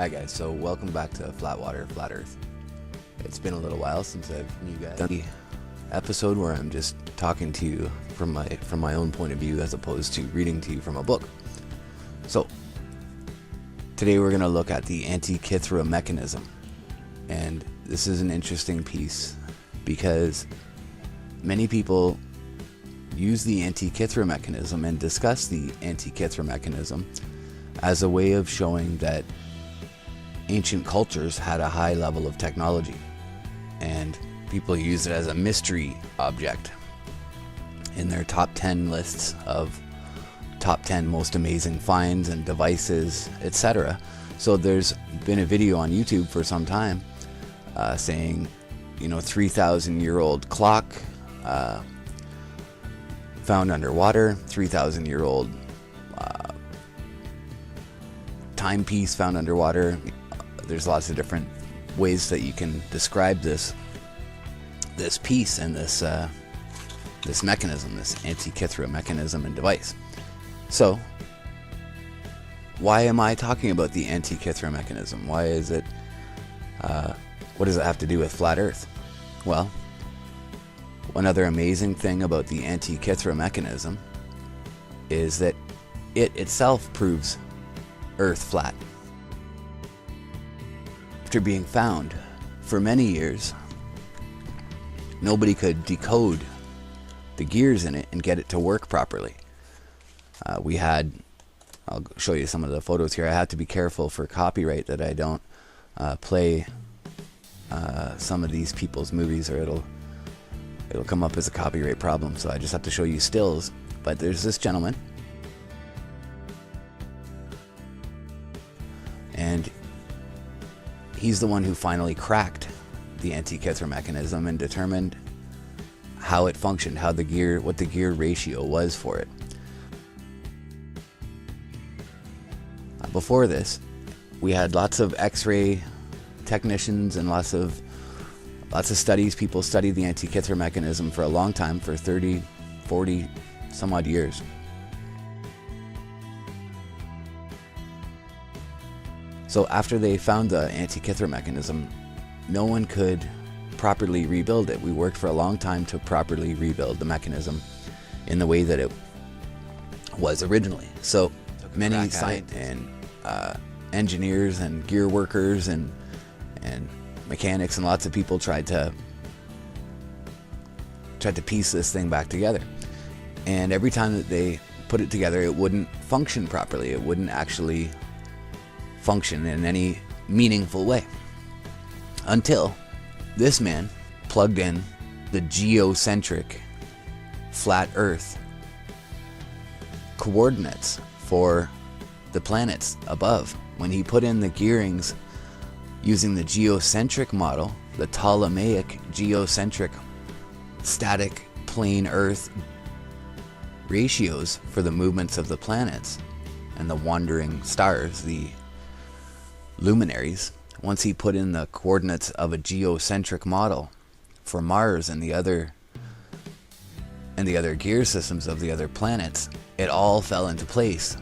Hi guys, so welcome back to Flat Water, Flat Earth. It's been a little while since I've done the episode where I'm just talking to you from my own point of view as opposed to reading to you from a book. So today we're going to look at the Antikythera mechanism, and this is an interesting piece because many people use the Antikythera mechanism and discuss the Antikythera mechanism as a way of showing that ancient cultures had a high level of technology, and people use it as a mystery object in their top 10 lists of top 10 most amazing finds and devices, etc. So there's been a video on YouTube for some time saying, 3,000-year-old clock found underwater, 3,000-year-old timepiece found underwater. There's lots of different ways that you can describe this piece and this mechanism, this Antikythera mechanism and device. So, why am I talking about the Antikythera mechanism? Why is it? What does it have to do with flat Earth? Well, one other amazing thing about the Antikythera mechanism is that it itself proves Earth flat. After being found for many years, nobody could decode the gears in it and get it to work properly. I'll show you some of the photos here. I have to be careful for copyright that I don't play some of these people's movies, or it'll come up as a copyright problem, so I just have to show you stills. But there's this gentleman, and he's the one who finally cracked the Antikythera mechanism and determined how it functioned, what the gear ratio was for it. Before this, we had lots of X-ray technicians and lots of studies. People studied the Antikythera mechanism for a long time, for 30, 40 some odd years. So after they found the Antikythera mechanism, no one could properly rebuild it. We worked for a long time to properly rebuild the mechanism in the way that it was originally. So many scientists and engineers and gear workers and mechanics and lots of people tried to piece this thing back together. And every time that they put it together, it wouldn't function properly. It wouldn't actually function in any meaningful way, until this man plugged in the geocentric flat Earth coordinates for the planets above. When he put in the gearings using the geocentric model, the Ptolemaic geocentric static plane Earth ratios for the movements of the planets and the wandering stars, the luminaries, once he put in the coordinates of a geocentric model for Mars and the other gear systems of the other planets, it all fell into place,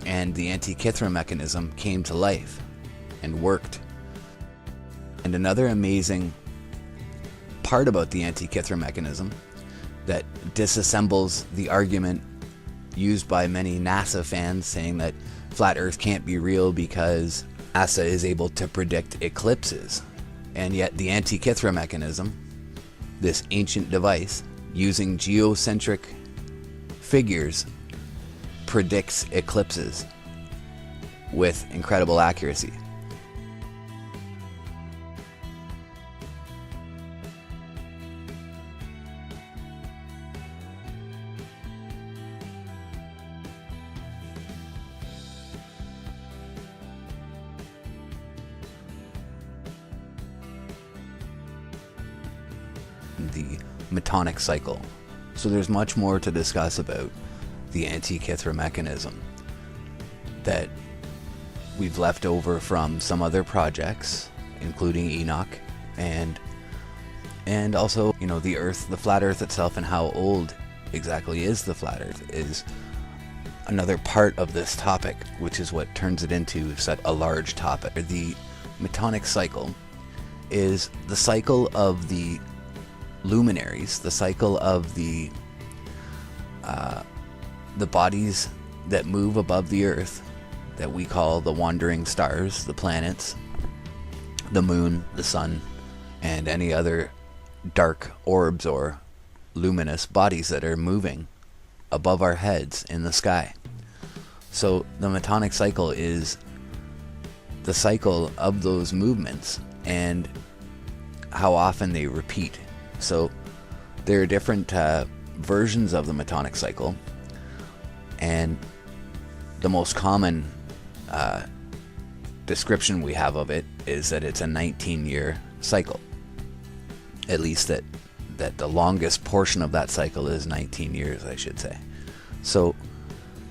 and the Antikythera mechanism came to life and worked. And another amazing part about the Antikythera mechanism that disassembles the argument used by many NASA fans saying that flat Earth can't be real because NASA is able to predict eclipses, and yet the Antikythera mechanism, this ancient device using geocentric figures, predicts eclipses with incredible accuracy. The Metonic cycle. So there's much more to discuss about the Antikythera mechanism that we've left over from some other projects, including Enoch, and also, the Earth, the flat Earth itself, and how old exactly is the flat Earth is another part of this topic, which is what turns it into such a large topic. The Metonic cycle is the cycle of the luminaries, the cycle of the bodies that move above the earth, that we call the wandering stars, the planets, the moon, the sun, and any other dark orbs or luminous bodies that are moving above our heads in the sky. So the Metonic cycle is the cycle of those movements and how often they repeat. So there are different versions of the Metonic cycle, and the most common description we have of it is that it's a 19-year cycle. At least that the longest portion of that cycle is 19 years, I should say. So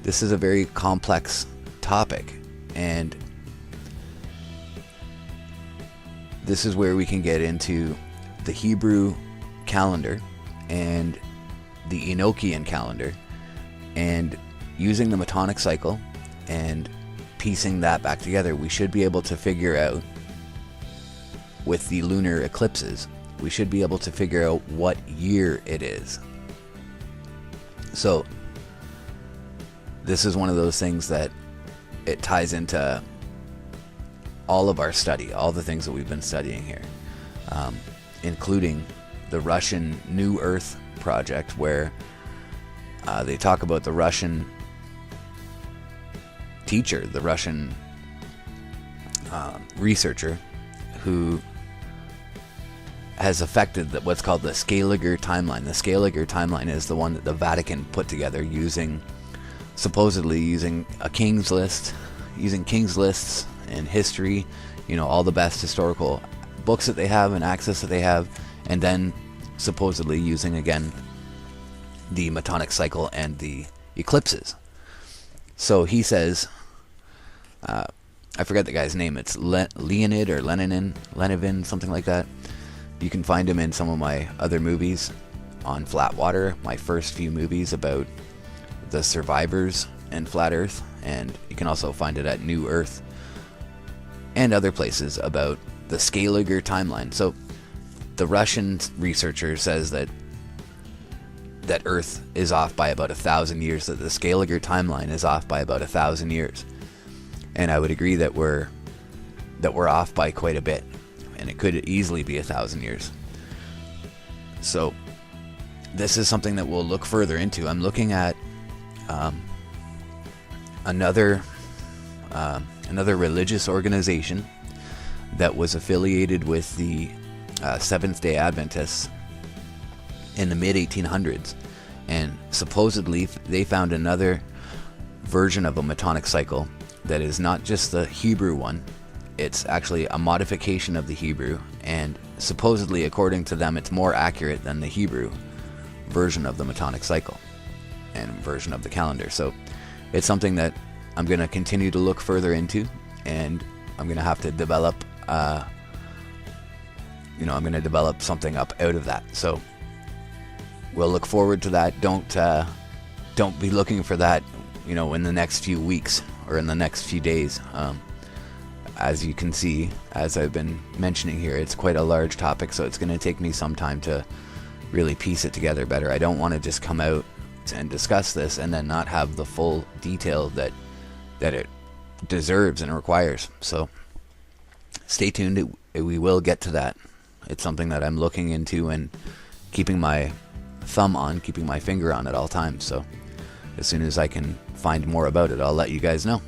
this is a very complex topic, and this is where we can get into the Hebrew calendar and the Enochian calendar, and using the Metonic cycle and piecing that back together, we should be able to figure out, with the lunar eclipses, we should be able to figure out what year it is. So this is one of those things that it ties into all of our study, all the things that we've been studying here, including the Russian New Earth project, where they talk about the Russian teacher, the Russian researcher who has affected what's called the Scaliger timeline. The Scaliger timeline is the one that the Vatican put together supposedly using a king's list, using king's lists and history, all the best historical books that they have and access that they have, and then supposedly using again the Metonic cycle and the eclipses. So he says, I forget the guy's name, it's Leonid or Lenivin, something like that. You can find him in some of my other movies on Flat Water, my first few movies about the survivors and Flat Earth, and you can also find it at New Earth and other places about the Scaliger timeline. So the Russian researcher says that Earth is off by about 1,000 years, that the Scaliger timeline is off by about 1,000 years. And I would agree that we're off by quite a bit, and it could easily be 1,000 years. So this is something that we'll look further into. I'm looking at another religious organization that was affiliated with the Seventh-day Adventists in the mid-1800s, and supposedly they found another version of a Metonic cycle that is not just the Hebrew one. It's actually a modification of the Hebrew, and supposedly, according to them, it's more accurate than the Hebrew version of the Metonic cycle and version of the calendar. So it's something that I'm going to continue to look further into, and I'm going to have to develop I'm going to develop something up out of that. So we'll look forward to that. Don't be looking for that, in the next few weeks or in the next few days. As you can see, as I've been mentioning here, it's quite a large topic, so it's going to take me some time to really piece it together better. I don't want to just come out and discuss this and then not have the full detail that it deserves and requires. So stay tuned. We will get to that. It's something that I'm looking into and keeping my thumb on, keeping my finger on at all times. So as soon as I can find more about it, I'll let you guys know.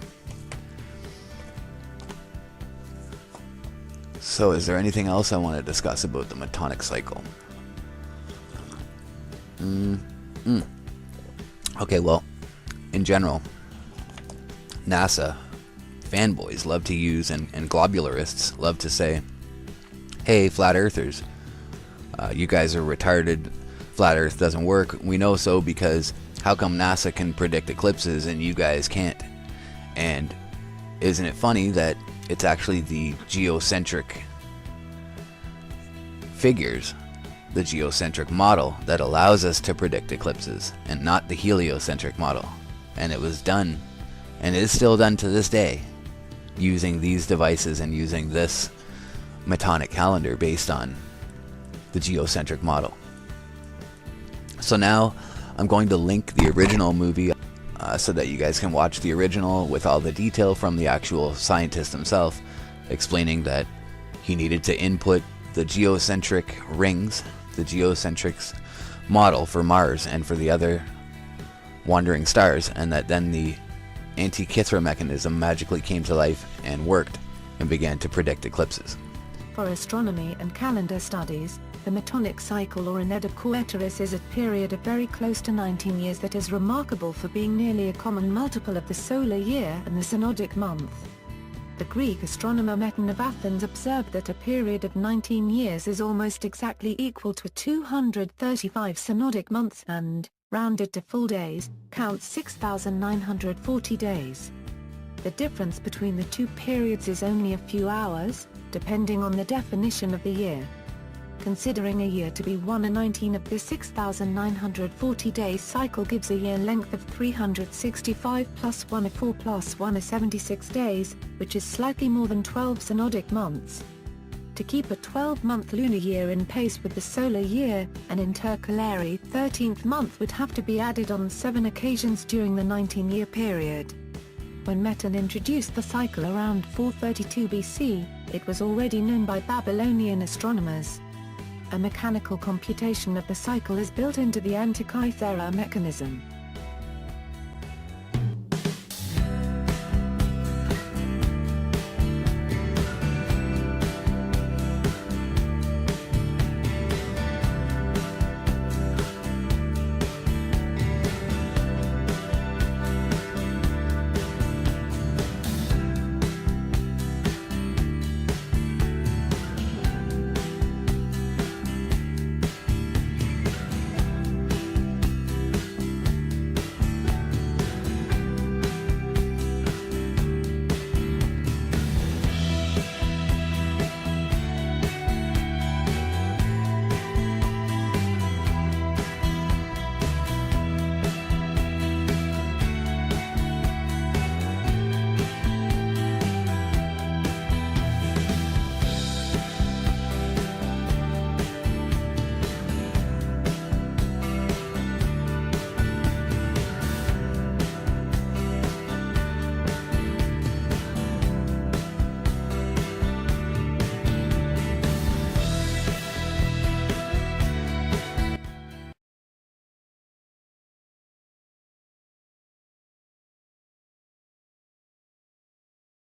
So is there anything else I want to discuss about the Metonic cycle? Okay, well, in general, NASA fanboys love to use, and globularists love to say, hey, flat earthers, you guys are retarded, flat earth doesn't work. We know so because how come NASA can predict eclipses and you guys can't? And isn't it funny that it's actually the geocentric figures, the geocentric model, that allows us to predict eclipses, and not the heliocentric model. And it was done, and it is still done to this day, using these devices and using this Metonic calendar based on the geocentric model. So now I'm going to link the original movie so that you guys can watch the original with all the detail from the actual scientist himself, explaining that he needed to input the geocentric rings, the geocentric model for Mars and for the other wandering stars, and that then the Antikythera mechanism magically came to life and worked and began to predict eclipses. For astronomy and calendar studies, the Metonic cycle or Antikythera is a period of very close to 19 years that is remarkable for being nearly a common multiple of the solar year and the synodic month. The Greek astronomer Meton of Athens observed that a period of 19 years is almost exactly equal to 235 synodic months and, rounded to full days, counts 6,940 days. The difference between the two periods is only a few hours, depending on the definition of the year. Considering a year to be 1/19 of the 6,940-day cycle gives a year length of 365 plus 1 = 4 plus 1 = 76 days, which is slightly more than 12 synodic months. To keep a 12-month lunar year in pace with the solar year, an intercalary 13th month would have to be added on 7 occasions during the 19-year period. When Meton introduced the cycle around 432 BC, it was already known by Babylonian astronomers. A mechanical computation of the cycle is built into the Antikythera mechanism.